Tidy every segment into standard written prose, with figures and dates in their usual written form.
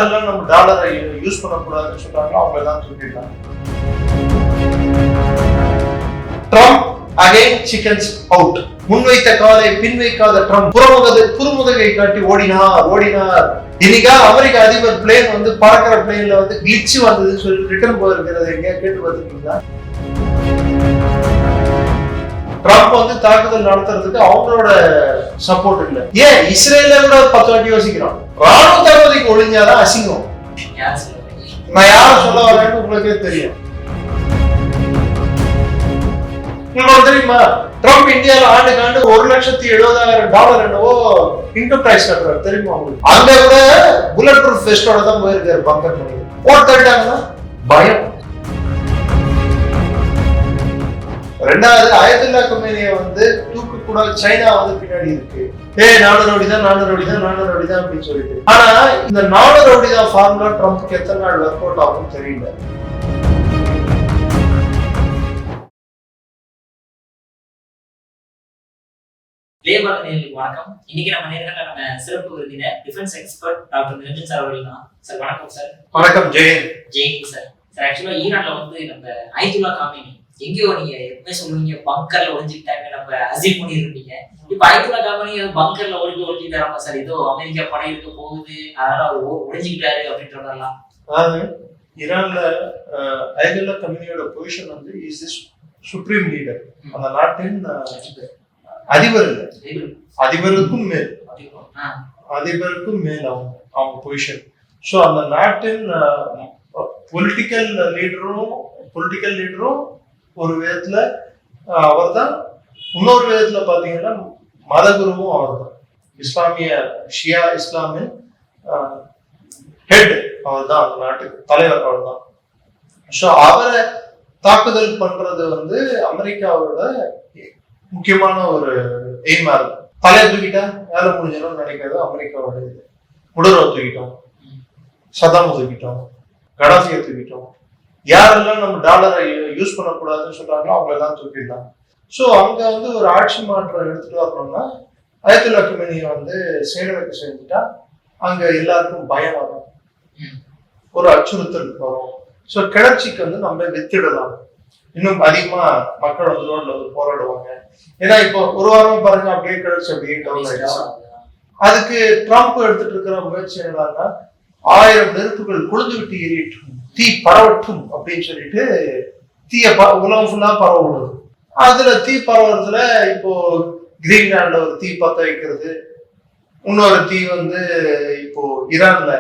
யாரெல்லாம் நம்ம டாலரை யூஸ் பண்ணக்கூடாதுன்னு சொல்றாங்களோ அவங்க எல்லாம் தூக்கிட்டாங்க. Trump again chickens out. முன்வைத்த காலை பின் வைக்காத ட்ரம்ப் புறமுதுகை காட்டி ஓடினார். இன்னைக்கா அமெரிக்க அதிபர் பிளேன் வந்து பறக்கிற பிளேன்ல வந்து கிளிச் வந்ததுன்னு சொல்லி ரிட்டர்ன் போயிருக்கிறது எங்க கேட்டு பார்த்துருக்கீங்களா? ட்ரம்ப் வந்து தாக்குதல் நடத்துறதுக்கு அவங்களோட சப்போர்ட் இல்ல. ஏன் இஸ்ரேல கூட 10 வாட்டி யோசிக்கிறோம். ராணுவ தளபதிக்கு ஒழிஞ்சாதான் அசிங்கம். நான் யார சொல்ல வரேன்னு உங்களுக்கே தெரியும். உங்களுக்கு தெரியுமா ட்ரம்ப் இந்தியால ஆண்டுக்கு ஆண்டு $1,70,000 என்னவோ இன்கம் டாக்ஸ் கட்டுறாரு தெரியுமா உங்களுக்கு? அங்க கூட புல்லட் ப்ரூஃப் வெஸ்டோட தான் போயிருக்காரு பங்கர் பண்ணி. போட்டாங்கன்னா பயம். ரெண்டாவது அயத்துல்லா கொமேனியை வந்து தூக்கு கூட சைனா வந்து பின்னாடி இருக்கு. நானூறு ரவுடி தான் அப்படின்னு சொல்லிட்டு. ஆனா இந்த 400 ரவுடி தான் ஃபார்முலா ட்ரம்ப்க்கு எத்தனை நாள் ஒர்க் அவுட் ஆகும் தெரியல. வணக்கம். இன்னைக்கு நம்ம நேர்ல நம்ம சிறப்பு விருந்தினர் defence expert doctor Niranjan sir அவர்கள் தான். சார் வணக்கம் சார். வணக்கம் ஜெயின் சார். சார் ஆக்சுவலா ஈரான்ல வந்து நம்ம அயத்துல்லா காமினி எங்கேயோ நீங்க எப்பவுமே சொல்லுவீங்க பங்கர்ல ஒளிஞ்சுக்கிட்டாங்க, நம்ம அசீவ் பண்ணிருப்பீங்க. இப்ப அயத்துல்லா காமினி பங்கர்ல ஒளிஞ்சுக்கிட்டாராமா சார், ஏதோ அமெரிக்கா படை இருக்க போகுது அதனால அவர் ஒளிஞ்சுக்கிட்டாரு அப்படின்ற மாதிரிலாம். அதாவது ஈரான்ல அயத்துல்லா காமினியோட பொசிஷன் வந்து இஸ் தி சுப்ரீம் லீடர். அந்த நாட்டின் அதிபர் இல்ல, அதிபருக்கும் மேல் அவங்க பொசிஷன். ஸோ அந்த நாட்டின் பொலிட்டிக்கல் லீடரும் ஒரு விதத்துல அவர் தான். இன்னொரு விதத்துல பாத்தீங்கன்னா மதகுருவும் அவர் தான். ஷியா இஸ்லாமின் ஹெட் அவர் தான், அந்த நாட்டுக்கு தலைவர் அவர் தான். ஸோ அவரை தாக்குதல் பண்றது வந்து அமெரிக்காவோட முக்கியமான ஒரு எய்மா இருக்கும். தலையை தூக்கிட்டா வேலை முடிஞ்சிடும் நினைக்கிறது அமெரிக்காவோட இது. முடரோ தூக்கிட்டோம், சதாம் தூக்கிட்டோம், கடாஃபியை தூக்கிட்டோம். யாரெல்லாம் நம்ம டாலரை யூஸ் பண்ணக்கூடாதுன்னு சொல்றாங்களோ அவங்க எல்லாம் தூக்கிடலாம். ஸோ அங்க வந்து ஒரு ஆட்சி மாற்றம் எடுத்துட்டு வரணும்னா அயத்துல்லா கொமேனியை வந்து செயலமைக்க செஞ்சுட்டா அங்க எல்லாருக்கும் பயம் வரும், ஒரு அச்சுறுத்தல் வரும். ஸோ கிளர்ச்சிக்கு வந்து நம்ம வித்திடலாம். இன்னும் அதிகமா மக்கள் வந்து ரோட்ல வந்து போராடுவாங்க. ஏன்னா இப்போ ஒரு வாரம் பாருங்க அப்படியே கிளர்ச்சி அப்படியே டவுன் ஆயிடுச்சு. அதுக்கு ட்ரம்ப் எடுத்துட்டு இருக்கிற முயற்சி என்னன்னா 1000 நெருப்புகள் கொழுந்து விட்டு எரியட்டும், தீ பரவட்டும் அப்படின்னு சொல்லிட்டு தீய உலகம் ஃபுல்லா பரவ விடுது. அதுல தீ பரவுறதுல இப்போ கிரீன்லாண்ட்ல ஒரு தீ பத்த வைக்கிறது, இன்னொரு தீ வந்து இப்போ ஈரான்ல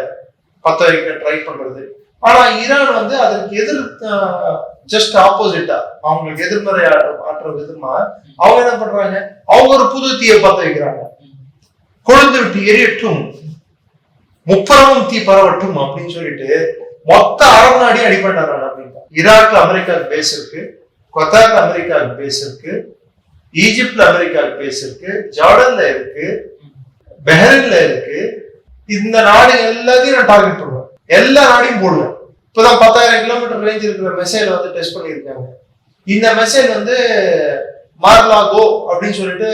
பத்த வைக்க ட்ரை பண்றது. ஆனா ஈரான் வந்து அதற்கு ஜஸ்ட் ஆப்போசிட்டா அவங்களுக்கு எதிர்மறை ஆற்ற விதமா அவங்க என்ன பண்றாங்க, அவங்க ஒரு புது தீயை பத்த வைக்கிறாங்க. கொழுந்து விட்டு எரியட்டும், முப்பரமும் தீ பரவட்டும் அப்படின்னு சொல்லிட்டு மொத்த அரபு நாடையும் அடிப்பண்டாங்க. அப்படின்னா ஈராக்ல அமெரிக்காவுக்கு பேஸ் இருக்கு, கத்தார்ல அமெரிக்காவுக்கு பேஸ் இருக்கு, ஈஜிப்ட்ல அமெரிக்காவுக்கு பேஸ் இருக்கு, ஜார்டன்ல இருக்கு, பஹ்ரைன்ல இருக்கு. இந்த நாடு எல்லாத்தையும் நான் டார்கெட் பண்ணுவேன், எல்லா நாடையும் போடுவேன். இப்பதான் 10,000 கிலோமீட்டர் ரேஞ்ச் இருக்கிற மெசைல் வந்து டெஸ்ட் பண்ணியிருக்காங்க. இந்த மெசைல் வந்து மார்லாகோ அப்படின்னு சொல்லிட்டு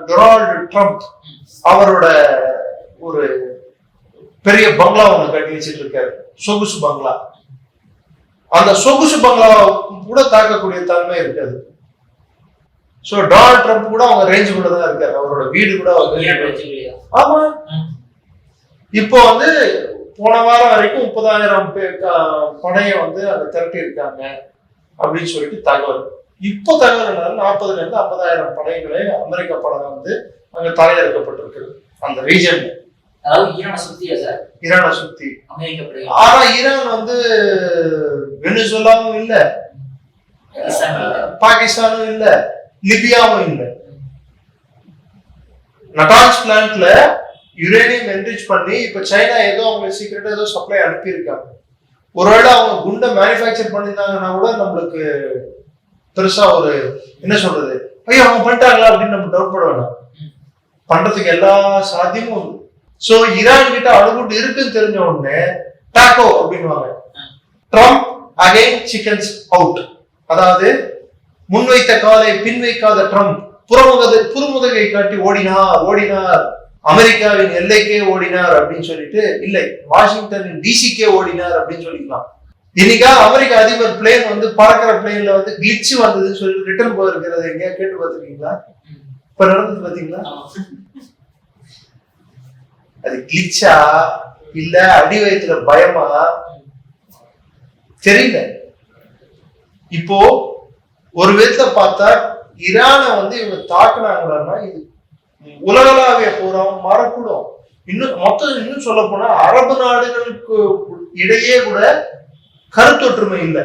டொனால்டு ட்ரம்ப் அவரோட ஒரு பெரிய பங்களா ஒண்ணு கட்டி வச்சுட்டு இருக்காரு, சொகுசு பங்களா. அந்த சொகுசு பங்களா கூட தாக்கக்கூடிய தன்மை இருக்காது. சோ டொனால்டு ட்ரம்ப் கூட அவங்க ரேஞ்ச் கூட தான் இருக்காரு, அவரோட வீடு கூட அவங்க. ஆமா, இப்போ வந்து போன வாரம் வரைக்கும் 30,000 படையை வந்து அதை திரட்டி இருக்காங்க அப்படின்னு சொல்லிட்டு தகவல். இப்போ தகவல் என்ன, 40,000 இருந்து 50,000 படைகளை அமெரிக்க படை வந்து அங்க தரையிறக்கப்பட்டிருக்கு அந்த ரீஜன்ல. ஈரானை சுத்தி. ஆனா ஈரான் வந்து வெனிசுலாவும் இல்ல, பாகிஸ்தானும் இல்ல, லிபியாவும் இல்ல. நட்டான்ஸ் பிளான்ட்ல யுரேனியம் என்ரிச் பண்ணி இப்ப சைனா ஏதோ அவங்க சீக்கிரட்டா ஏதோ சப்ளை அனுப்பியிருக்காங்க. ஒருவேளை அவங்க குண்டை மேனுஃபேக்சர் பண்ணிருந்தாங்கன்னா கூட நம்மளுக்கு பெருசா ஒரு என்ன சொல்றது, ஐயோ அவங்க பண்ணிட்டாங்களா அப்படின்னு நம்ம டவுட் பட வேண்டாம். பண்றதுக்கு எல்லா சாத்தியமும் உண்டு. சோ ஈரான் கிட்ட அணுகுண்டு இருக்குன்னு தெரிஞ்ச உடனே டாக்கோ அப்படின்வாங்க. Trump again chickens out. அதாவது முன்வைத்த காலை பின் வைக்காத ட்ரம்ப் புறமுதுகை காட்டி ஓடினார். அமெரிக்காவின் எல்லைக்கே ஓடினார் அப்படின்னு சொல்லிட்டு இல்லை, வாஷிங்டனின் டிசிக்கே ஓடினார் அப்படின்னு சொல்லிக்கலாம். இன்னைக்கா அமெரிக்க அதிபர் பிளேன் வந்து பறக்கிற பிளேன்ல வந்து கிளிச்சு வந்ததுன்னு சொல்லி ரிட்டர்ன் போயிருக்கிறது எங்கேயா கேட்டு பார்த்துருக்கீங்களா? இப்ப நடந்தது பாத்தீங்களா? அது கிளிச்சா இல்ல அடி வயிற்றுல பயமா தெரியல. இப்போ ஒரு விதத்துல பார்த்தா ஈரானை வந்து இவங்க தாக்குனாங்கன்னா இது உலகளாவிய போராவும் மாறக்கூடும். இன்னும் சொல்ல போனா அரபு நாடுகளுக்கு இடையே கூட கருத்தொற்றுமை இல்லை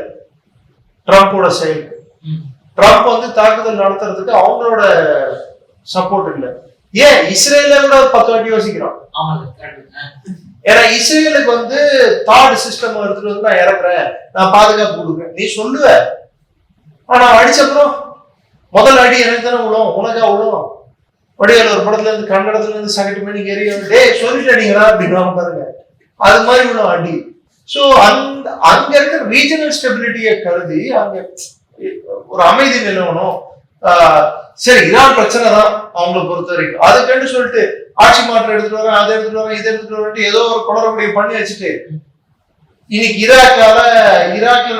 ட்ரம்போட செயலுக்கு. ட்ரம்ப் வந்து தாக்குதல் நடத்துறதுக்கு அவங்களோட சப்போர்ட் இல்லை. ஏன் இஸ்ரேல கூட 10 வாட்டி யோசிக்கிறான். ஏன்னா இஸ்ரேலுக்கு வந்து தாட் சிஸ்டம் எடுத்துட்டு வந்து நான் இறக்குறேன், நான் பாதுகாப்பு கொடுக்குறேன் நீ சொல்லுவ. ஆனா அடிச்சப்புறம் முதல் அடி எனக்கு தானே விழும், உனக்கா விழும். வடிவேல் ஒரு படத்துல இருந்து கன்னடத்துல இருந்து சகட்டு மணி ஏறி டே சொல்லிட்டீங்களா அப்படின்னு பாருங்க, அது மாதிரி விழும் அடி. சோ அங்க இருக்கிற ரீஜனல் ஸ்டெபிலிட்டியை கருதி அங்க ஒரு அமைதி நிலவணும். சரி ஈரான் பிரச்சனை தான் அவங்களை பொறுத்த வரைக்கும், அதுக்குன்னு சொல்லிட்டு ஆட்சி மாற்றம் எடுத்துட்டு வரேன், அதை எடுத்துட்டு வரேன், இதை எடுத்துட்டு வரேன், ஏதோ ஒரு குளறுபடியை பண்ணி வச்சுட்டு இன்னைக்கு ஈராக்ல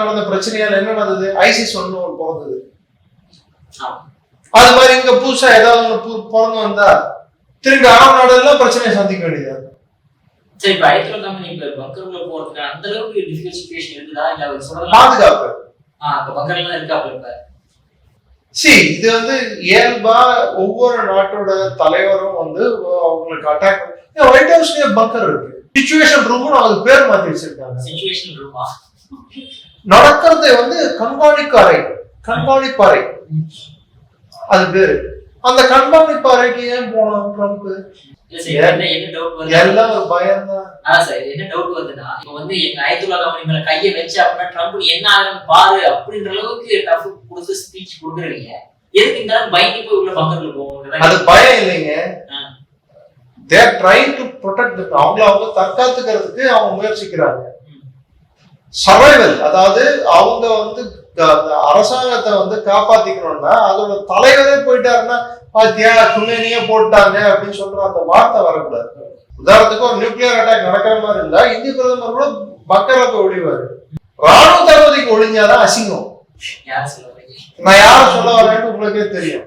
நடந்த பிரச்சனையால என்ன நடந்தது? ஐசிஸ் ஒண்ணு பிறந்தது. அது மாதிரி இங்க புதுசா ஏதாவது ஒண்ணு பிறந்து வந்தா திரும்பி அரபு நாடுலாம் பிரச்சனையை சந்திக்க வேண்டியது. சரி, இப்ப ஐத்ரா கம்பெனி இப்ப பங்கர்ல போறதுக்கு அந்த அளவுக்கு டிஃபிகல்ட் சிச்சுவேஷன் இருக்குதா? இல்ல அவர் சொல்றது பாதுகாப்பு பங்கர்லாம் இருக்காப்ல இப்ப? இது வந்து இயல்பா ஒவ்வொரு நாட்டோட தலைவரும் வந்து அவங்களுக்கு அட்டாக் ஒயிட் ஹவுஸ்லயே பங்கர் இருக்கு. சிச்சுவேஷன் ரூம் அது பேர் மாத்தி வச்சிருக்காங்க. சிச்சுவேஷன் ரூமா நடக்கிறதை வந்து கண்காணிப்பு அறை அது பேரு. அந்த கண்காணிப்பு அறைக்கு ஏன் போனோம் ட்ரம்ப்? எல்லாம் ஒரு பயம் தான். என்ன டவுட் வருதுன்னா, இப்ப வந்து எங்க ஐத்துல்லா கம்பெனி மேல கையை வச்சு அப்படின்னா ட்ரம்ப் என்ன ஆகும் பாரு அப்படின்ற அளவுக்கு டஃப் கொடுத்து ஸ்பீச் கொடுக்குறீங்க. எதுக்கு இந்த அளவுக்கு பயந்து போய் உள்ள பக்கத்துல போவாங்க? அது பயம் இல்லைங்க. they are trying to protect them. அவங்க தற்காத்துக்கிறதுக்கு அவங்க முயற்சிக்கிறாங்க. சர்வைவல், அதாவது அவங்க வந்து அரசாங்கத்தை வந்து காப்பாத்திக்கணும்னா அதோட தலைவரே போயிட்டாருன்னா பாத்தியா துணைனியே போட்டாங்க அப்படின்னு சொல்ற அந்த வார்த்தை வரக்கூடாது. உதாரணத்துக்கு ஒரு நியூக்ளியர் அட்டாக் நடக்கிற மாதிரி இருந்தா இந்திய பிரதமர் கூட பக்கர்ல போய் ஒழிவாரு. ராணுவ தளபதிக்கு ஒழிஞ்சாதான் அசிங்கம். நான் யார சொல்ல வரேன்னு உங்களுக்கே தெரியும்.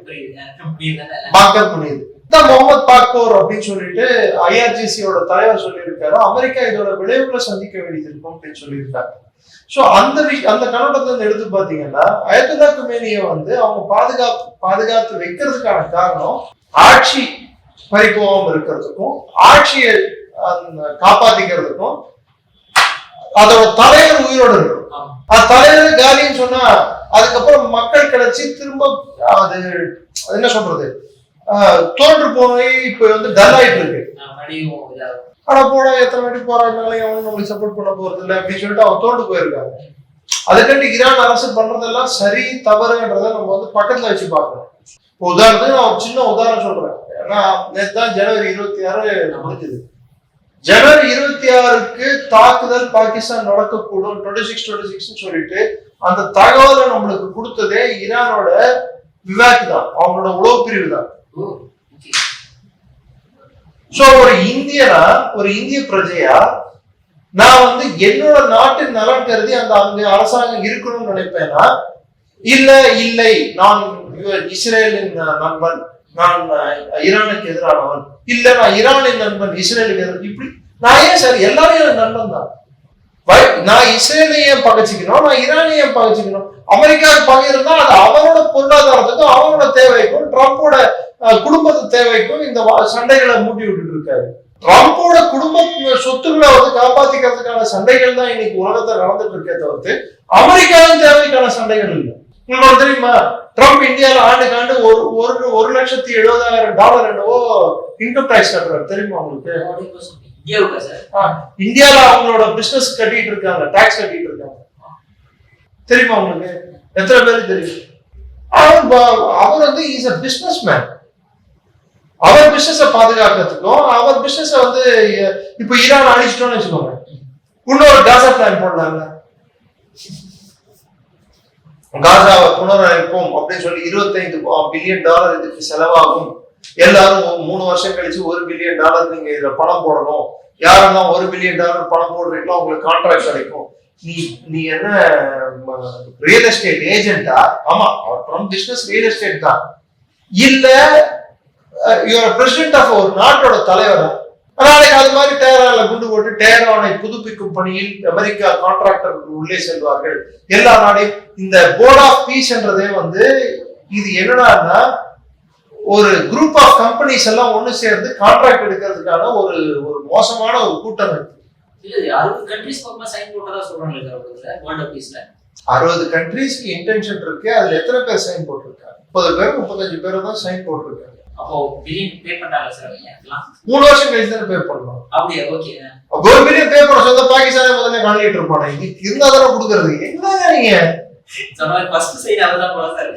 பக்கர் புனிது முகமது பாக்போர் அப்படின்னு சொல்லிட்டு ஐஆர்ஜிசியோட தலைவர் சொல்லியிருக்காரு. அமெரிக்கா இதோட விளைவுகளை சந்திக்க வேண்டியது இருக்கும் அப்படின்னு சொல்லியிருக்காங்க. சோ அந்த கண்ணோட்டத்தை எடுத்து பாத்தீங்கன்னா அயத்துல்லா குமேனியை வந்து அவங்க பாதுகாத்து வைக்கிறதுக்கான காரணம் ஆட்சி பறிபோகாம இருக்கிறதுக்கும் ஆட்சியை காப்பாத்திக்கிறதுக்கும் அதோட தலைவர் உயிரோடு இருக்கும். அது தலைவர் காலின்னு சொன்னா அதுக்கப்புறம் மக்கள் கிடைச்சி திரும்ப அது என்ன சொல்றது தோன்று போய் இப்ப வந்து டல் ஆயிட்டு இருக்கு. ஆனா போட எத்தனை வாட்டி போராடினாலும் அவனும் நம்மளுக்கு சப்போர்ட் பண்ண போறது இல்லை அப்படின்னு சொல்லிட்டு அவன் தோண்டு போயிருக்காங்க. அதுக்கண்டு ஈரான் அரசு பண்றதெல்லாம் சரி தவறுன்றத நம்ம வந்து பக்கத்துல வச்சு பார்க்கணும். உதாரணத்துக்கு நான் ஒரு சின்ன உதாரணம் சொல்றேன். ஏன்னா நேற்று தான் ஜனவரி 26 முடிஞ்சது. ஜனவரி 26க்கு தாக்குதல் பாகிஸ்தான் நடக்கக்கூடும் 26 சொல்லிட்டு அந்த தகவலை நம்மளுக்கு கொடுத்ததே ஈரானோட விவேக் தான், அவங்களோட உளவு பிரிவு தான். சோ ஒரு இந்திய பிரஜையா நான் வந்து என்னோட நாட்டின் நலன் கருதி அங்க அரசாங்கம் இருக்கணும்னு நினைப்பேனா? இல்லை நான் இஸ்ரேலின் நண்பன், நான் ஈரானுக்கு எதிரானவன், இல்ல நான் ஈரானின் நண்பன் இஸ்ரேலுக்கு எதிரான, இப்படி நான் ஏன் சார் எல்லாரும் எனக்கு நண்பன் தான். நான் இஸ்ரேலையும் பகைச்சிக்கணும், நான் ஈரானையும் பகைச்சிக்கணும். அமெரிக்காவுக்கு பகை இருந்தா அது அவனோட பொருளாதாரத்துக்கும் அவனோட தேவைக்கும் ட்ரம்போட குடும்பத்து தேவைக்கும் இந்த சண்டைகளை மூட்டி விட்டுட்டு இருக்காரு. ட்ரம்போட குடும்ப சொத்துக்களை வந்து காப்பாத்திக்கிறதுக்கான சண்டைகள் தான் இன்னைக்கு உலகத்தை நடந்துட்டு இருக்கே தவிர்த்து அமெரிக்காவின் தேவைக்கான சண்டைகள் இல்லை. உங்களுக்கு தெரியுமா, ட்ரம்ப் இந்தியாவில ஆண்டுக்கு $1,70,70,000 என்னவோ இன்கம் டாக்ஸ் கட்டுறாரு, தெரியுமா உங்களுக்கு? இந்தியால அவங்களோட பிசினஸ் கட்டிட்டு இருக்காங்க, டாக்ஸ் கட்டிட்டு இருக்காங்க, தெரியுமா உங்களுக்கு? எத்தனை பேருக்கு தெரியும்? அவர் வந்து இஸ் a businessman. அவர் பிசினஸ பாதுகாக்கிறதுக்கும் அவர் பிசினஸ வந்து இப்ப ஈரான் அழிச்சிட்டோம்னு வச்சுக்கோங்க, இன்னொரு காசா பிளான் போடலாங்க. காசாவை புனரமைப்போம் அப்படின்னு சொல்லி $25 பில்லியன் இதுக்கு செலவாகும் எல்லாரும் 3 வருஷம் கழிச்சு $1 பில்லியன் நீங்க இதுல பணம் போடணும், யாரெல்லாம் $1 பில்லியன் பணம் போடுறீங்களோ உங்களுக்கு கான்ட்ராக்ட் கிடைக்கும். நீ என்ன ரியல் எஸ்டேட் ஏஜென்டா? ஆமா, அவர் பிசினஸ் ரியல் எஸ்டேட் தான். இல்ல இவர் பிரசிடென்ட் ஆஃப் ஒரு நாட்டோட தலைவரா? நாளைக்கு அது மாதிரி டேரால குண்டு போட்டு டேரானை புதுப்பிக்கும் பணியில் அமெரிக்கா கான்ட்ராக்டர்கள் உள்ளே செல்வார்கள். எல்லா நாடையும் இந்த போர்ட் ஆஃப் பீஸ்ன்றதே இது என்னன்னா ஒரு குரூப் ஆஃப் கம்பெனிஸ் எல்லாம் ஒண்ணு சேர்ந்து கான்ட்ராக்ட் எடுக்கிறதுக்கான ஒரு மோசமான ஒரு கூட்டம். 60 கண்ட்ரீஸ்க்கு இன்டென்ஷன் இருக்கு. அதுல எத்தனை பேர் சைன் போட்டிருக்காங்க? 30 பேர் 35 பேர் தான் சைன் போட்டிருக்காங்க. அப்போ பில்லியன் பே பண்ணாங்க சார். 3 வருஷம் கழிச்சு தான் பே பண்ணலாம். அப்படியே ஓகே. $1 பில்லியன் பே பண்ண சொந்த பாகிஸ்தானே முதல்ல காலிட்டு இருப்பானே, இன்னைக்கு இருந்தா தானே கொடுக்கறது. என்னங்க நீங்க சொன்ன ஃபர்ஸ்ட் சைடு அவர்தான் போல சார்.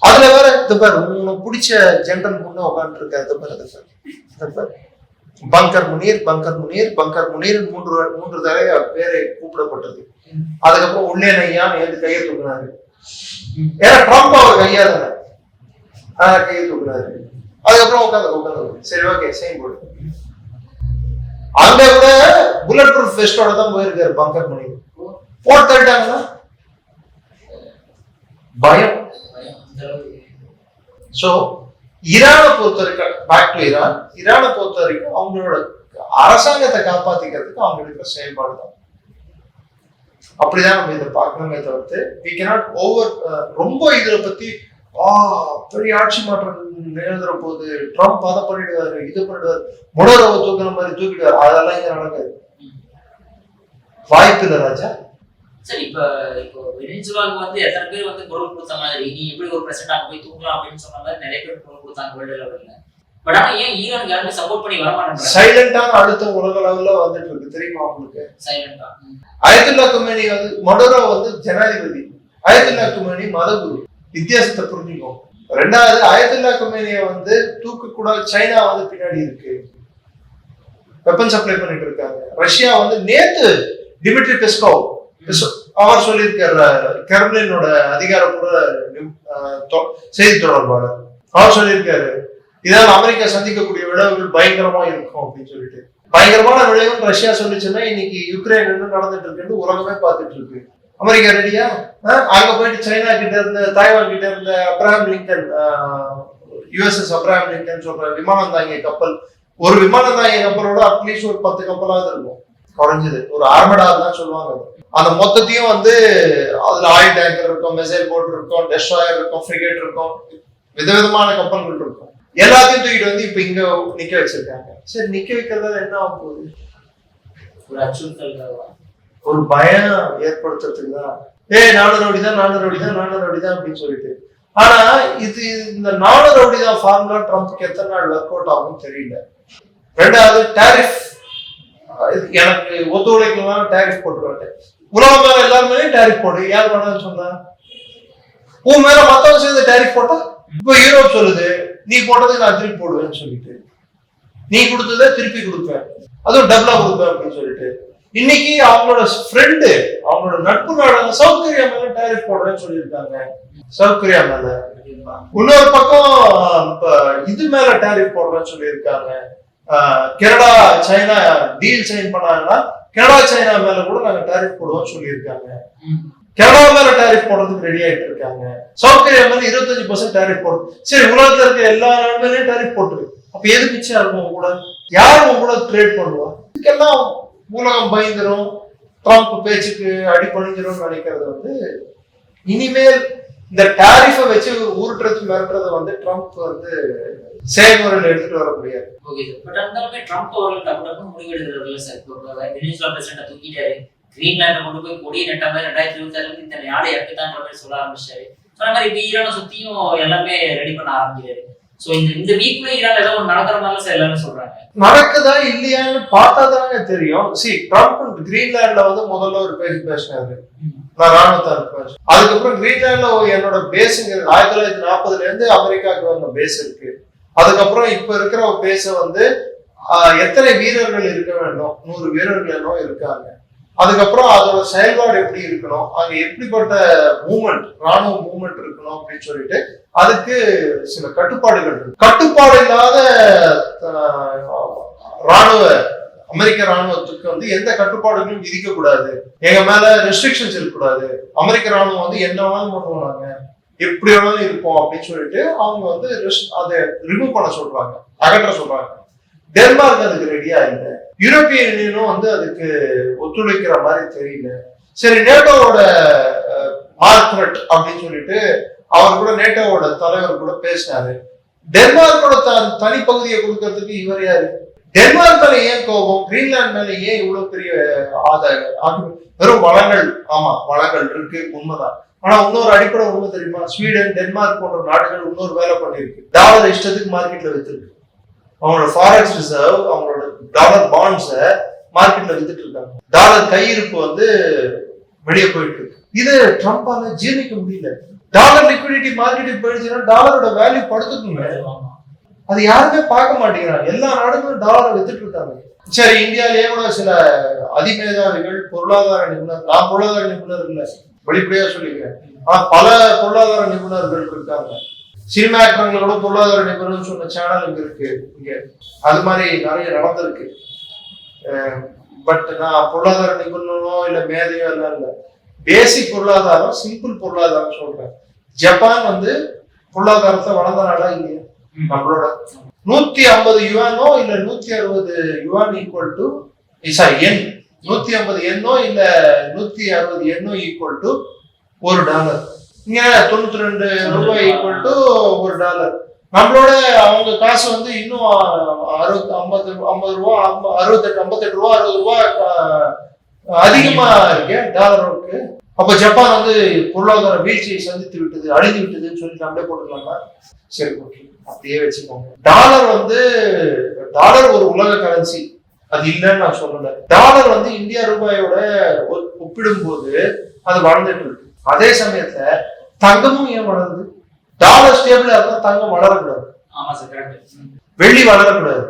அதுல வேற இந்த பேர் உங்களுக்கு பிடிச்ச ஜெனரல் முன்ன உட்கார்ந்து இருக்காரு. பங்கர் முனீர் 3 தடவை பேரை கூப்பிடப்பட்டது. அதுக்கப்புறம் உள்ளே நையான்னு எழுந்து கையை தூக்குனாரு. ஏன்னா ட்ரம்ப் அவர் கையா தானே கையை தூக்குனாரு. அதுக்கப்புறம் உட்காந்து சரி ஓகே சைன் போடு. அங்க கூட புல்லட் ப்ரூஃப் வெஸ்டோட தான் போயிருக்காரு பங்கர் முனீர். போட்டு தள்ளிட்டாங்கன்னா பயம். சோ ஈரானை பொறுத்த வரைக்கும், பேக் டு ஈரானை பொறுத்த வரைக்கும் அவங்களோட அரசாங்கத்தை காப்பாத்திக்கிறதுக்கு அவங்க இருக்கிற செயல்பாடு தான். அப்படிதான் நம்ம இதை பார்க்கணுமே தவிர்த்து we cannot ரொம்ப இதுல பத்தி பெரிய ஆட்சி மாற்றம் நிகழ்ந்துற போது ட்ரம்ப் அதை பண்ணிடுவாரு, இது பண்ணிடுவாரு, முடரவை தூக்குற மாதிரி தூக்கிடுவாரு, அதெல்லாம் இங்க நடக்காது. வாய்ப்பு இல்லை ராஜா. சரி, இப்போ வெனிசுலாவுக்கு எத்தனை பேர் குரல் கொடுத்த மாதிரி, நீ எப்படி ஒரு பிரசிடென்ட் அங்க போய் தூங்கலாம் அப்படின்னு சொன்ன மாதிரி நிறைய பேர் குரல் கொடுத்தாங்க வேர்ல்டு லெவல்ல. பட் ஆனா ஏன் ஈரானுக்கு யாருமே சப்போர்ட் பண்ணி வர மாட்டாங்க? சைலண்டான அழுத்தம் உலக லெவல்ல வந்துட்டு இருக்கு, தெரியுமா உங்களுக்கு? சைலண்டா. அயத்துல்லா குமேனி மொடரோ ஜனாதிபதி, அயத்துல்லா குமேனி மதகுரு. வித்தியாசத்தை புரிஞ்சுக்கோ. ரெண்டாவது, அயத்துல்லா குமேனிய தூக்கு கூட சைனா பின்னாடி இருக்கு, வெப்பன் சப்ளை பண்ணிட்டு இருக்காங்க. ரஷ்யா நேத்து டிமிட்ரி பெஸ்கோவ் அவர் சொல்லியிருக்காரு, கிரெம்ளினோட அதிகாரப்பூர்வ செய்தி தொடர்பாளர், அவர் சொல்லியிருக்காரு இதனால் அமெரிக்கா சந்திக்கக்கூடிய விளைவுகள் பயங்கரமா இருக்கும் அப்படின்னு சொல்லிட்டு. பயங்கரமான விளைவுன்னு ரஷ்யா சொல்லிச்சுன்னா இன்னைக்கு யுக்ரைன் என்ன நடந்துட்டு இருக்குன்னு உலகமே பார்த்துட்டு இருக்கு. அமெரிக்கா ரெடியா? அங்க போயிட்டு சைனா கிட்ட இருந்த, தாய்வான் கிட்ட இருந்த Abraham Lincoln, USS Abraham Lincoln சொல்ற விமானம் தாங்கிய கப்பல், ஒரு விமானம் தாங்கிய கப்பலோட அட்லீஸ்ட் ஒரு 10 கப்பலாவது இருக்கும் குறைஞ்சது. ஒரு ஆர்மடா தான் சொல்லுவாங்க. அந்த மொத்தத்தையும் அதுல ஆயில் டேங்கர் இருக்கும், மிசைல் போட் இருக்கும், டெஸ்ட்ராயர் இருக்கும், ஃப்ரிகேட் இருக்கும், விதவிதமான கப்பல்கள் இருக்கும். எல்லாத்தையும் தூக்கிட்டு இப்ப இங்க நிக்க வச்சிருக்காங்க. சரி, நிக்க வைக்கிறதால என்ன ஆக போகுது? ஒரு அச்சுறுத்தல், ஒரு பயம் ஏற்படுத்துறதுக்கு தான். நானும் ரவுடிதான் அப்படின்னு சொல்லிட்டு. ஆனா இந்த 4 ரவுடிதான் ஃபார்முலா ட்ரம்ப்க்கு எத்தனை நாள் ஒர்க் அவுட் ஆகும்னு தெரியல. ரெண்டாவது, டாரிஃப். எனக்கு ஒத்துழைக்கலாம் டாரிஃப் போட்டுருவாங்க. உலகம் மேல எல்லாருமே டாரிஃப் போடு, யார் வேணாம்னு சொன்னா? உன் மேல மத்தவங்க சேர்ந்து டாரிஃப் போட்டா, இப்ப யூரோப் சொல்லுது நீ போட்டதுக்கு நான் திருப்பி போடுவேன்னு சொல்லிட்டு, நீ கொடுத்ததை திருப்பி கொடுப்பேன், அதுவும் டபுளா கொடுப்பேன் அப்படின்னு சொல்லிட்டு. இன்னைக்கு அவங்களோட ஃப்ரெண்டு, அவங்களோட நட்பு நாடான சவுத் கொரியா மேல டாரிஃப் போடுறேன்னு சொல்லியிருக்காங்க. சவுத் கொரியா மேல. இன்னொரு பக்கம் இது மேல டாரிஃப் போடுறேன்னு சொல்லியிருக்காங்க. கனடா சைனா டீல் சைன் பண்ணாங்கன்னா கனடா சைனா மேல கூட நாங்க டாரிஃப் போடுவோம் சொல்லியிருக்காங்க. கனடா மேல டாரிஃப் போடுறதுக்கு ரெடி ஆயிட்டு இருக்காங்க. சவுத் கொரியா மேல 25% டாரிஃப் போடும். சரி, உலகத்துல இருக்க எல்லா நாடுகளையும் டாரிஃப் போட்டுரு. அப்ப எது மிச்சம் இருக்கும்? கூட யாரும் கூட ட்ரேட் பண்ணுவா? இதுக்கெல்லாம் உலகம் பயந்துரும், ட்ரம்ப் பேச்சுக்கு அடிபணிஞ்சிரும் நினைக்கிறது இனிமேல் இந்த டாரிஃபை வச்சு உருட்டுறது மிரட்டுறது ட்ரம்ப் செயல்முறையில் எடுத்துட்டு வர முடியாது. Okay sir. பட் இருந்தாலுமே ட்ரம்ப் அவர்கள் டப்பு முடிவெடுக்கிறார்கள் சார். இப்போ வெனிசுலா பிரசிடென்ட் தூக்கிட்டாரு, கிரீன்லாண்டை கொண்டு போய் கொடியை நட்ட மாதிரி 2026 இந்த நாடு இறக்குதான்ற மாதிரி சொல்ல ஆரம்பிச்சாரு. சொன்ன மாதிரி இப்போ ஈரானை சுத்தியும் எல்லாமே ரெடி பண்ண ஆரம்பிக்கிறாரு. சோ இந்த வீக்ல ஈரான் ஏதோ ஒன்று நடக்கிற மாதிரி சார் எல்லாரும் சொல்றாங்க. நடக்குதா இல்லையான்னு பார்த்தா தானே தெரியும். ட்ரம்ப் கிரீன்லாண்ட்ல முதல்ல ஒரு பேசினாரு, நான் ராணுவத்தை இருப்பேன். அதுக்கப்புறம் கிரீன்லாண்ட்ல என்னோட பேஸுங்க 1940 இருந்து அமெரிக்காவுக்கு வந்த பேஸ் இருக்கு. அதுக்கப்புறம் இப்ப இருக்கிற பேஸ எத்தனை வீரர்கள் இருக்க வேண்டும்? 100 வீரர்கள் இருக்காங்க. அதுக்கப்புறம் அதோட செயல்பாடு எப்படி இருக்கணும், அங்க எப்படிப்பட்ட மூவ்மெண்ட், ராணுவ மூவ்மெண்ட் இருக்கணும் அப்படின்னு சொல்லிட்டு அதுக்கு சில கட்டுப்பாடுகள் இருக்கு. கட்டுப்பாடு இல்லாத ராணுவ அமெரிக்க ராணுவத்துக்கு வந்து எந்த கட்டுப்பாடுகளும் விதிக்க கூடாது, எங்க மேல ரெஸ்ட்ரிக்ஷன்ஸ் இருக்கக்கூடாது, அமெரிக்க ராணுவம் வந்து என்ன வேணாலும் பண்ணுவாங்க, எப்படி வேணாலும் இருப்போம் அப்படின்னு சொல்லிட்டு அவங்க வந்து அதை ரிமூவ் பண்ண சொல்றாங்க, அகற்ற சொல்றாங்க. டென்மார்க் அதுக்கு ரெடியா இல்லை, யூரோப்பிய யூனியனும் வந்து அதுக்கு ஒத்துழைக்கிற மாதிரி தெரியல. சரி, நேட்டோவோட மார்க்ரெட் அப்படின்னு சொல்லிட்டு அவர் கூட நேட்டோவோட தலைவர் கூட பேசினாரு. டென்மார்க்கோட தனிப்பகுதியை கொடுக்கறதுக்கு இவர் யாரு? டென்மார்க் மேல ஏன் கோபம், கிரீன்லாந்து மேல ஏன் இவ்வளவு பெரிய ஆதாயம்? வெறும் வளங்கள், ஆமா வளங்கள் இருக்கு, உண்மைதான். ஆனா இன்னொரு அடிப்படை உண்மை தெரியுமா? ஸ்வீடன், டென்மார்க் போன்ற நாடுகள் இன்னொரு வேலை பண்ணிருக்கு. டாலர் இஷ்டத்துக்கு மார்க்கெட்ல வித்துருக்கு. அவங்களோட ஃபாரெக்ஸ் ரிசர்வ், அவங்களோட டாலர் பாண்ட்ஸ மார்க்கெட்ல வித்துட்டு இருக்காங்க. டாலர் கையிருப்பு வந்து வெளியே போயிட்டு இருக்கு. இது ட்ரம்பால ஜீர்ணிக்க முடியல. டாலர் லிக்விடிட்டி மார்க்கெட்டுக்கு போயிடுச்சுன்னா டாலரோட வேல்யூ படுத்துக்குங்க. அது யாருமே பார்க்க மாட்டேங்கிறாங்க. எல்லா நாடுகளும் டாலரை வித்துட்டு இருக்காங்க. சரி, இந்தியாவிலேயே கூட சில அதிமேதாவிகள், பொருளாதார நிபுணர், நான் பொருளாதார நிபுணர் இல்லை, வெளிப்படையா சொல்லிக்கிறேன், ஆனா பல பொருளாதார நிபுணர்கள் இருக்காங்க. சினிமா ஆக்டர்களோட பொருளாதார நிபுணர் சொன்ன சேனல் இங்க இருக்கு. இங்க அது மாதிரி நிறைய நடந்திருக்கு. பட் நான் பொருளாதார நிபுணனோ இல்ல மேதையோ எல்லாம் இல்லை, பேசிக் பொருளாதாரம், சிம்பிள் பொருளாதாரம் சொல்றேன். ஜப்பான் வந்து பொருளாதாரத்தை வளர்ந்த நாடா இல்லையா? நம்மளோட 150 யுவானோ இல்ல 160 யுவான் ஈக்குவல் டு என், 150 எண்ணோ இல்ல 160 எண்ணோ ஈக்குவல் டு $1. இங்க 92 ரூபாய் ஈக்குவல் டு $1. நம்மளோட அவங்க காசு வந்து இன்னும் 50 ரூபா, 58 ரூபா, 60 ரூபா அதிகமா இருக்கு டாலருக்கு. அப்ப ஜப்பான் வந்து பொருளாதார வீழ்ச்சியை சந்தித்து விட்டது, அழிந்து விட்டதுன்னு சொல்லி நம்மளே போட்டுக்கலாமா? சரி, ஓகே, அப்படியே வச்சுக்கோங்க. டாலர் ஒரு உலக கரன்சி, அது இல்லைன்னு நான் சொல்லல. டாலர் வந்து இந்தியா ரூபாயோட ஒப்பிடும் போது அது வளர்ந்துட்டு இருக்கு. அதே சமயத்துல தங்கமும் ஏன் வளருது? டாலர் ஸ்டேபிளா இருந்தா தங்கம் வளரக்கூடாது, வெள்ளி வளரக்கூடாது.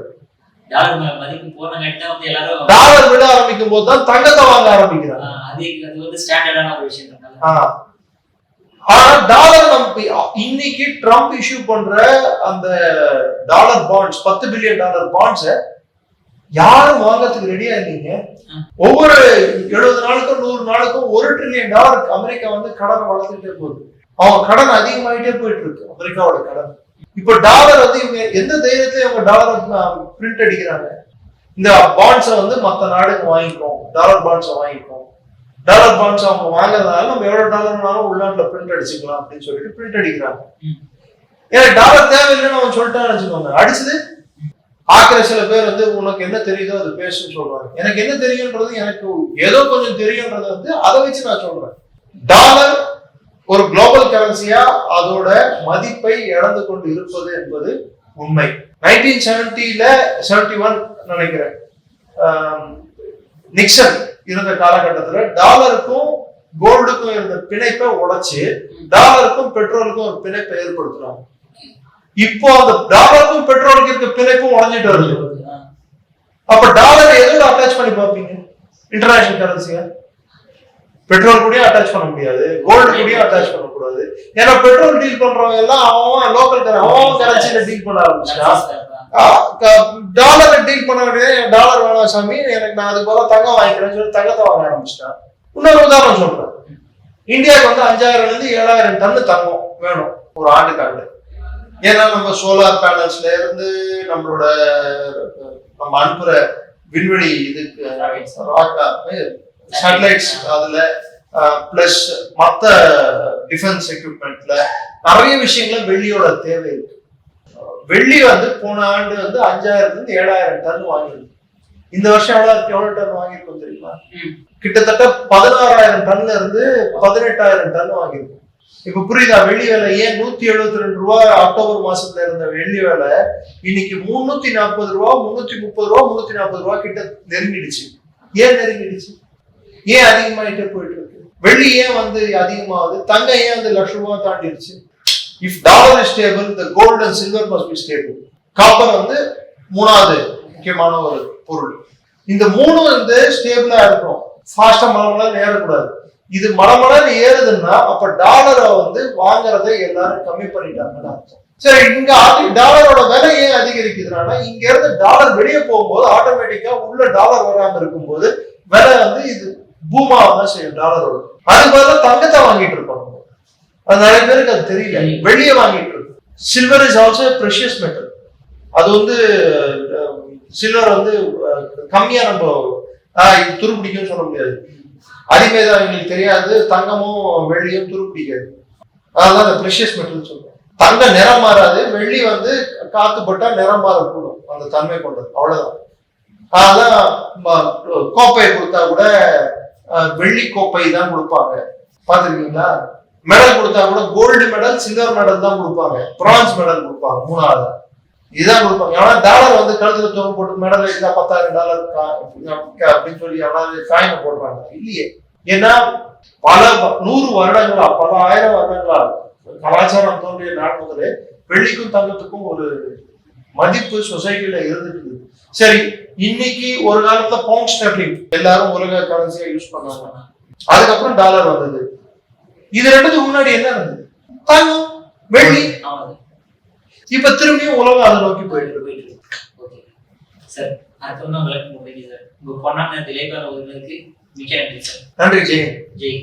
டாலர் விட ஆரம்பிக்கும் போது தான் தங்கத்தை வாங்க ஆரம்பிக்கிறாங்க. ஆனா டாலர் இன்னைக்கு ட்ரம்ப் இஷ்யூ பண்ற அந்த டாலர் பாண்ட்ஸ், $10 பில்லியன் பாண்ட்ஸ் யாரும் வாங்கறதுக்கு ரெடியா இல்லைங்க. ஒவ்வொரு 70 நாளுக்கும் 100 நாளுக்கும் $1 ட்ரில்லியன் அமெரிக்கா வந்து கடனை வளர்த்துட்டே போகுது. அவங்க கடன் அதிகமாயிட்டே போயிட்டு இருக்கு, அமெரிக்காவோட கடன். இப்ப டாலர் வந்து இவங்க எந்த தைரியத்துல இவங்க டாலர் பிரிண்ட் அடிக்கிறாங்க? இந்த பாண்ட்ஸை வந்து மற்ற நாடுக்கு வாங்கிக்கும், டாலர் பாண்ட்ஸை வாங்கிக்கும். டாலர் பாண்ட்ஸ் அவங்க வாங்குறதுனால நம்ம எவ்வளவு டாலர்னாலும் உள்நாட்டுல பிரிண்ட் அடிச்சுக்கலாம் அப்படின்னு சொல்லிட்டு பிரிண்ட் அடிக்கிறாங்க. ஏன்னா டாலர் தேவையில்லைன்னு அவன் சொல்லிட்டான்னு வச்சுக்கோங்க, அடிச்சது ஆக்கிற சில பேர் வந்து உனக்கு என்ன தெரியுதோ அது பேசுன்னு சொல்றாங்க. எனக்கு என்ன தெரியும்ன்றது, எனக்கு ஏதோ கொஞ்சம் தெரியும்ன்றது வந்து அதை வச்சு நான் சொல்றேன். டாலர் ஒரு குளோபல் கரன்சியா அதோட மதிப்பை இழந்து கொண்டு இருப்பது என்பது உண்மை. 1971 நினைக்கிறேன், நிக்சன் இருந்த காலகட்டத்துல டாலருக்கும் கோல்டுக்கும் இருந்த பிணைப்பை உடைச்சு டாலருக்கும் பெட்ரோலுக்கும் ஒரு பிணைப்பை ஏற்படுத்துறாங்க. இப்போ அந்த டாலருக்கும் பெட்ரோலுக்கு இருக்க பிணைப்பும் உடஞ்சிட்டு வருது. அப்ப டாலரை எதோட அட்டாச் பண்ணி பார்ப்பீங்க? இன்டர்நேஷனல் கரன்சியா? பெட்ரோல் கூட அட்டாச் பண்ண முடியாது, கோல்டு கூட அட்டாச் பண்ணக்கூடாது. ஏன்னா பெட்ரோல் டீல் பண்றவங்க எல்லாம் அவன் லோக்கல் கரன்சியில டீல் பண்ண ஆரம்பிச்சா, டாலரை டீல் பண்ண வேண்டிய டாலர் வேணாம் சாமி, எனக்கு நான் அதுக்கு போல தங்கம் வாங்கிக்கிறேன்னு சொல்லி தங்கத்தை வாங்க ஆரம்பிச்சிட்டா. இன்னொரு உதாரணம் சொல்றேன், இந்தியாவுக்கு வந்து 5000 இருந்து 7000 டன் தங்கம் வேணும் ஒரு ஆண்டுக்காண்டு. ஏன்னா நம்ம சோலார் பேனல்ஸ்ல இருந்து நம்ம அனுப்புற விண்வெளி இதுக்கு சேட்டலைட்ஸ், அதுல பிளஸ் மத்த டிஃபென்ஸ் எக்யூப்மெண்ட்ல நிறைய விஷயங்கள வெள்ளியோட தேவை இருக்கு. வெள்ளி வந்து போன ஆண்டு வந்து 5000 இருந்து 7000 டன் வாங்கிருக்கு. இந்த வருஷம் எவ்வளவு டன் வாங்கிருக்கோம் தெரியுமா? கிட்டத்தட்ட 16000 டன்ல இருந்து 18000 டன் வாங்கிருக்கோம். இப்ப புரியுதா வெள்ளி விலை ஏன் 172 ரூபாய் அக்டோபர் மாசத்துல இருந்த வெள்ளி விலை இன்னைக்கு 340 ரூபா, 330 ரூபா, 340 ரூபாய் கிட்ட நெருங்கிடுச்சு. ஏன் நெருங்கிடுச்சு? ஏன் அதிகமாயிட்டே போயிட்டு இருக்கு? வெள்ளி ஏன் வந்து அதிகமாகுது? தங்கம் ஏன் வந்து ₹1,00,000 தாண்டிடுச்சு? If dollar is stable, the gold and silver must be stable. Copper வந்து மூணாவது முக்கியமான ஒரு பொருள். இந்த மூணும் வந்து ஸ்டேபிளா இருக்கும். ஃபாஸ்டா மரம்லாம் ஏறக்கூடாது. இது மடமடன்னு ஏறுதுன்னா அப்ப டாலரை வந்து வாங்குறதை எல்லாரும் கம்மி பண்ணிட்டாங்கன்னு அர்த்தம். சரி, இங்க டாலரோட விலை ஏன் அதிகரிக்குதுன்னா இங்க இருந்து டாலர் வெளியே போகும்போது ஆட்டோமேட்டிக்கா உள்ள டாலர் வராம இருக்கும்போது விலை வந்து இது பூமாவதான் செய்யும் டாலரோட. அதுக்கு பதிலா தங்கத்தை வாங்கிட்டு இருக்கோம். அது நிறைய பேருக்கு அது தெரியல, வெளியே வாங்கிட்டு இருக்கு. Silver is also precious metal. அது வந்து சில்வர் வந்து கம்மியா நம்ம இது துருப்பிடிக்கும்னு சொல்ல முடியாது. அதுமேதான் எங்களுக்கு தெரியாது, தங்கமும் வெள்ளியும் துருப்பிடிக்காது. அதனால அந்த ப்ரெஷியஸ் மெட்டல் சொல்றோம். தங்கம் நிறம் மாறாது, வெள்ளி வந்து காத்து பட்டா நிறம் மாறக்கூடும், அந்த தன்மை கொண்டது, அவ்வளவுதான். அதெல்லாம் கோப்பையை கொடுத்தா கூட வெள்ளி கோப்பை தான் கொடுப்பாங்க, பாத்துருக்கீங்களா? மெடல் கொடுத்தா கூட கோல்டு மெடல், சில்வர் மெடல் தான் கொடுப்பாங்க, பிரான்ஸ் மெடல் கொடுப்பாங்க, மூணாவது இதுதான் கொடுப்பாங்க. ஆனா டாலர் வந்து கழுத்துல தூரம் போட்டு மெடல் இருந்தா $10,000 அப்படின்னு சொல்லி எவ்வளவு காயினை போடுறாங்க இல்லையே. ஏன்னா பல 100 வருடங்களா, பல 1000 வருடங்களா கலாச்சாரம் தோன்றிய நாள் முதலே வெள்ளிக்கும் தங்கத்துக்கும் ஒரு மதிப்பு சொசைட்டில இருந்துட்டு. சரி, இன்னைக்கு ஒரு காலத்துல பவுண்ட் ஸ்டெர்லிங் எல்லாரும் உலக கரன்சியா யூஸ் பண்ணாங்க, அதுக்கப்புறம் டாலர் வந்தது. இது ரெண்டுத்துக்கு முன்னாடி என்ன இருந்தது? தங்கம், வெள்ளி. இப்ப திரும்பியும் உலகம் அதை நோக்கி போயிட்டு இருக்கு. சார், அடுத்து வந்து உங்களுக்கு சார் உங்க பொன்னான திலேகார அவர்களுக்கு மிக்க நன்றி சார். நன்றி. ஜெய் ஜெய்.